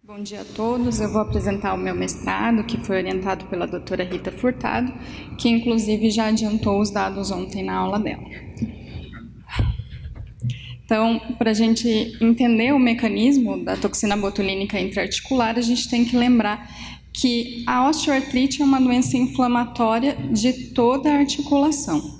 Bom dia a todos, eu vou apresentar o meu mestrado, que foi orientado pela doutora Rita Furtado, que inclusive já adiantou os dados ontem na aula dela. Então, para a gente entender o mecanismo da toxina botulínica intraarticular, a gente tem que lembrar que a osteoartrite é uma doença inflamatória de toda a articulação.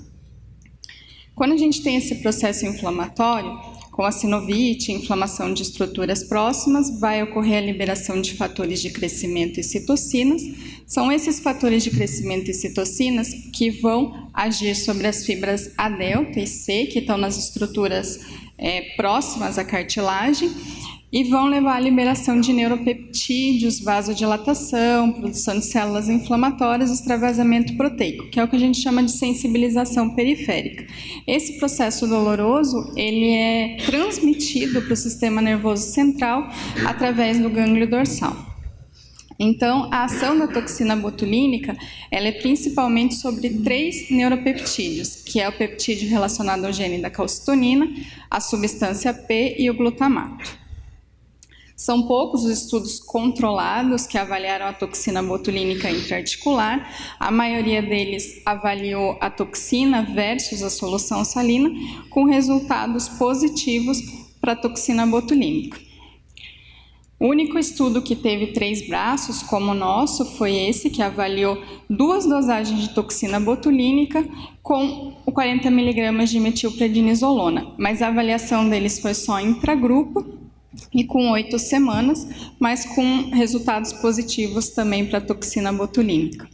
Quando a gente tem esse processo inflamatório, com a sinovite, inflamação de estruturas próximas, vai ocorrer a liberação de fatores de crescimento e citocinas. São esses fatores de crescimento e citocinas que vão agir sobre as fibras A delta e C, que estão nas estruturas próximas à cartilagem, e vão levar à liberação de neuropeptídeos, vasodilatação, produção de células inflamatórias, extravasamento proteico, que é o que a gente chama de sensibilização periférica. Esse processo doloroso, ele é transmitido para o sistema nervoso central através do gânglio dorsal. Então, a ação da toxina botulínica, ela é principalmente sobre 3 neuropeptídeos, que é o peptídeo relacionado ao gene da calcitonina, a substância P e o glutamato. São poucos os estudos controlados que avaliaram a toxina botulínica intraarticular. A maioria deles avaliou a toxina versus a solução salina, com resultados positivos para a toxina botulínica. O único estudo que teve 3 braços, como o nosso, foi esse, que avaliou 2 dosagens de toxina botulínica com o 40 mg de metilprednisolona, mas a avaliação deles foi só intragrupo, e com 8 semanas, mas com resultados positivos também para a toxina botulínica.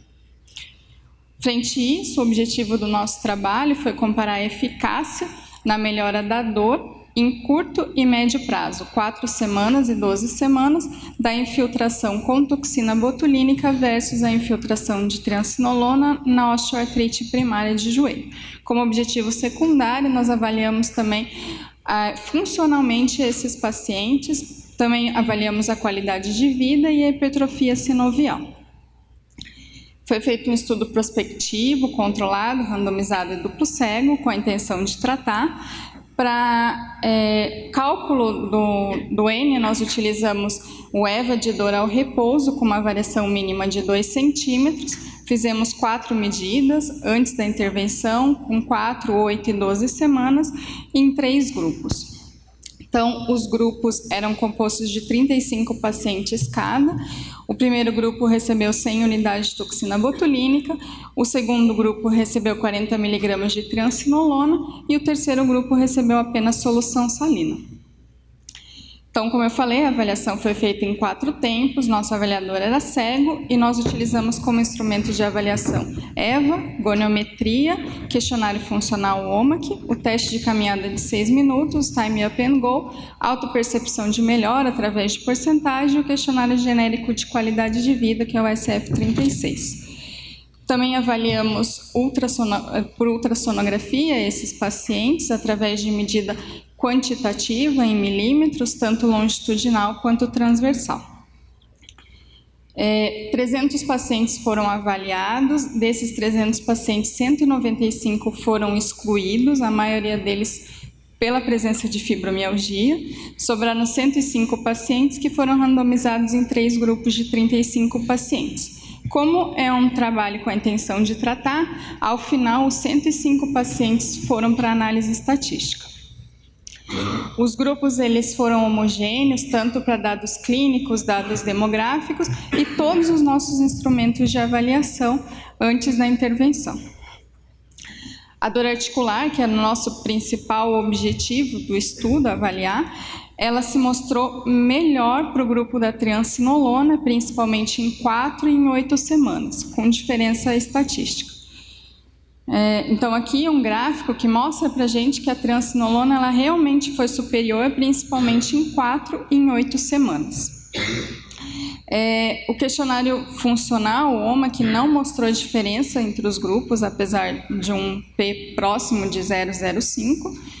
Frente a isso, o objetivo do nosso trabalho foi comparar a eficácia na melhora da dor em curto e médio prazo, 4 semanas e 12 semanas, da infiltração com toxina botulínica versus a infiltração de triancinolona na osteoartrite primária de joelho. Como objetivo secundário, nós avaliamos também funcionalmente esses pacientes, também avaliamos a qualidade de vida e a hipertrofia sinovial. Foi feito um estudo prospectivo, controlado, randomizado e duplo cego, com a intenção de tratar. Para cálculo do N, nós utilizamos o EVA de dor ao repouso, com uma variação mínima de 2 centímetros. Fizemos 4 medidas antes da intervenção, com 4, 8 e 12 semanas, em 3 grupos. Então, os grupos eram compostos de 35 pacientes cada. O primeiro grupo recebeu 100 unidades de toxina botulínica, o segundo grupo recebeu 40 mg de triancinolona e o terceiro grupo recebeu apenas solução salina. Então, como eu falei, a avaliação foi feita em 4 tempos, nosso avaliador era cego e nós utilizamos como instrumento de avaliação EVA, goniometria, questionário funcional OMAC, o teste de caminhada de 6 minutos, Time Up and Go, autopercepção de melhora através de porcentagem e o questionário genérico de qualidade de vida, que é o SF36. Também avaliamos por ultrassonografia esses pacientes através de medida quantitativa em milímetros, tanto longitudinal quanto transversal. 300 pacientes foram avaliados, desses 300 pacientes, 195 foram excluídos, a maioria deles pela presença de fibromialgia. Sobraram 105 pacientes que foram randomizados em 3 grupos de 35 pacientes. Como é um trabalho com a intenção de tratar, ao final os 105 pacientes foram para análise estatística. Os grupos eles foram homogêneos, tanto para dados clínicos, dados demográficos e todos os nossos instrumentos de avaliação antes da intervenção. A dor articular, que é o nosso principal objetivo do estudo, avaliar, ela se mostrou melhor para o grupo da triancinolona, principalmente em 4 e em 8 semanas, com diferença estatística. Então, aqui um gráfico que mostra para a gente que a triancinolona ela realmente foi superior, principalmente em 4 e em 8 semanas. O questionário funcional, o OMA, que não mostrou diferença entre os grupos, apesar de um P próximo de 0,05.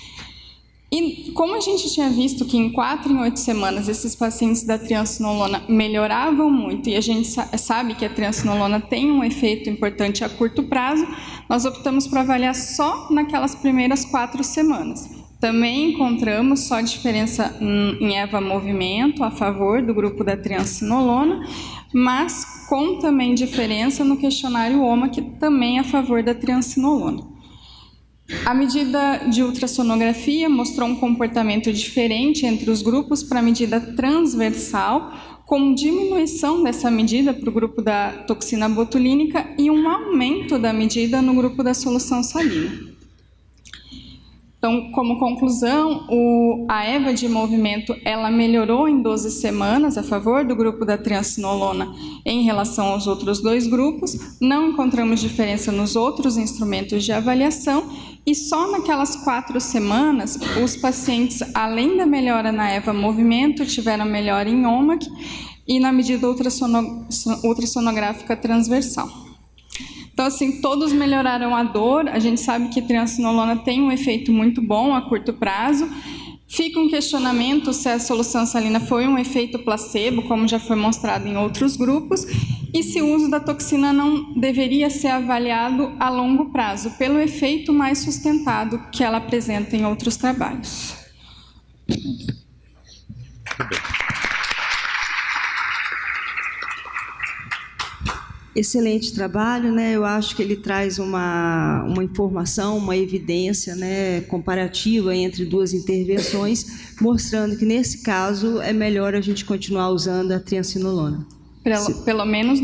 E como a gente tinha visto que em 4 e em 8 semanas esses pacientes da triancinolona melhoravam muito, e a gente sabe que a triancinolona tem um efeito importante a curto prazo, nós optamos por avaliar só naquelas primeiras 4 semanas. Também encontramos só diferença em EVA movimento a favor do grupo da triancinolona, mas com também diferença no questionário OMA, que também é a favor da triancinolona. A medida de ultrassonografia mostrou um comportamento diferente entre os grupos para a medida transversal, com diminuição dessa medida para o grupo da toxina botulínica e um aumento da medida no grupo da solução salina. Então, como conclusão, a EVA de movimento ela melhorou em 12 semanas a favor do grupo da triancinolona em relação aos outros dois grupos. Não encontramos diferença nos outros instrumentos de avaliação e só naquelas 4 semanas os pacientes, além da melhora na EVA movimento, tiveram melhora em OMAC e na medida ultrassonográfica transversal. Então, assim, todos melhoraram a dor. A gente sabe que triancinolona tem um efeito muito bom a curto prazo. Fica um questionamento se a solução salina foi um efeito placebo, como já foi mostrado em outros grupos, e se o uso da toxina não deveria ser avaliado a longo prazo, pelo efeito mais sustentado que ela apresenta em outros trabalhos. Excelente trabalho, né? Eu acho que ele traz uma informação, uma evidência, né, comparativa entre duas intervenções, mostrando que, nesse caso, é melhor a gente continuar usando a triancinolona. Pelo menos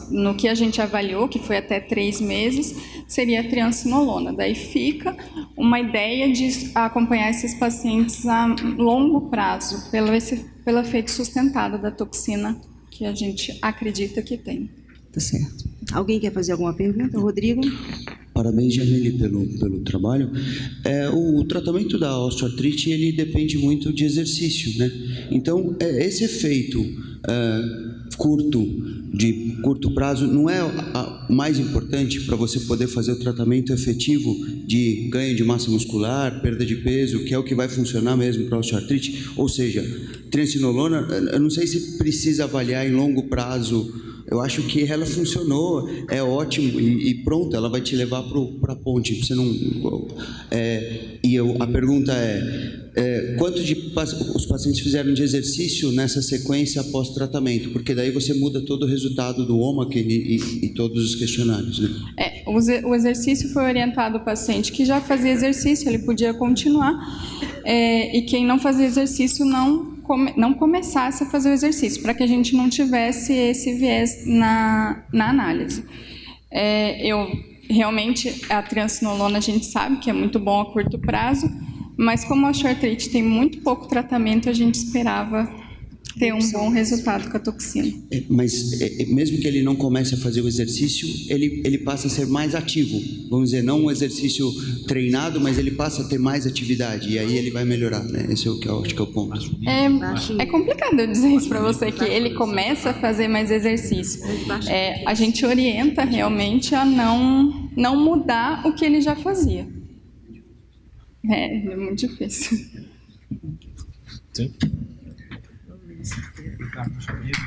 no que a gente avaliou, que foi até 3 meses, seria a triancinolona. Daí fica uma ideia de acompanhar esses pacientes a longo prazo, pelo efeito sustentado da toxina que a gente acredita que tem. Tá certo. Alguém quer fazer alguma pergunta? Rodrigo? Parabéns, Jamile, pelo trabalho. O tratamento da osteoartrite, ele depende muito de exercício, né? Então, esse efeito de curto prazo não é o mais importante para você poder fazer o tratamento efetivo de ganho de massa muscular, perda de peso, que é o que vai funcionar mesmo para a osteoartrite? Ou seja, triancinolona, eu não sei se precisa avaliar em longo prazo. Eu acho que ela funcionou, é ótimo e pronto, ela vai te levar para a ponte. Você não, a pergunta quanto os pacientes fizeram de exercício nessa sequência após tratamento? Porque daí você muda todo o resultado do OMAC e todos os questionários, né? O exercício foi orientado ao paciente que já fazia exercício, ele podia continuar, e quem não fazia exercício não começasse a fazer o exercício, para que a gente não tivesse esse viés na análise. Realmente, a triancinolona a gente sabe que é muito bom a curto prazo, mas como a osteoartrite tem muito pouco tratamento, a gente esperava ter um bom resultado com a toxina. Mas mesmo que ele não comece a fazer o exercício, ele passa a ser mais ativo. Vamos dizer, não um exercício treinado, mas ele passa a ter mais atividade e aí ele vai melhorar, né? Esse é o que eu acho que é o ponto. É complicado eu dizer isso para você, que ele começa a fazer mais exercício. A gente orienta realmente a não mudar o que ele já fazia. É muito difícil. Sim. Ricardo Chamego.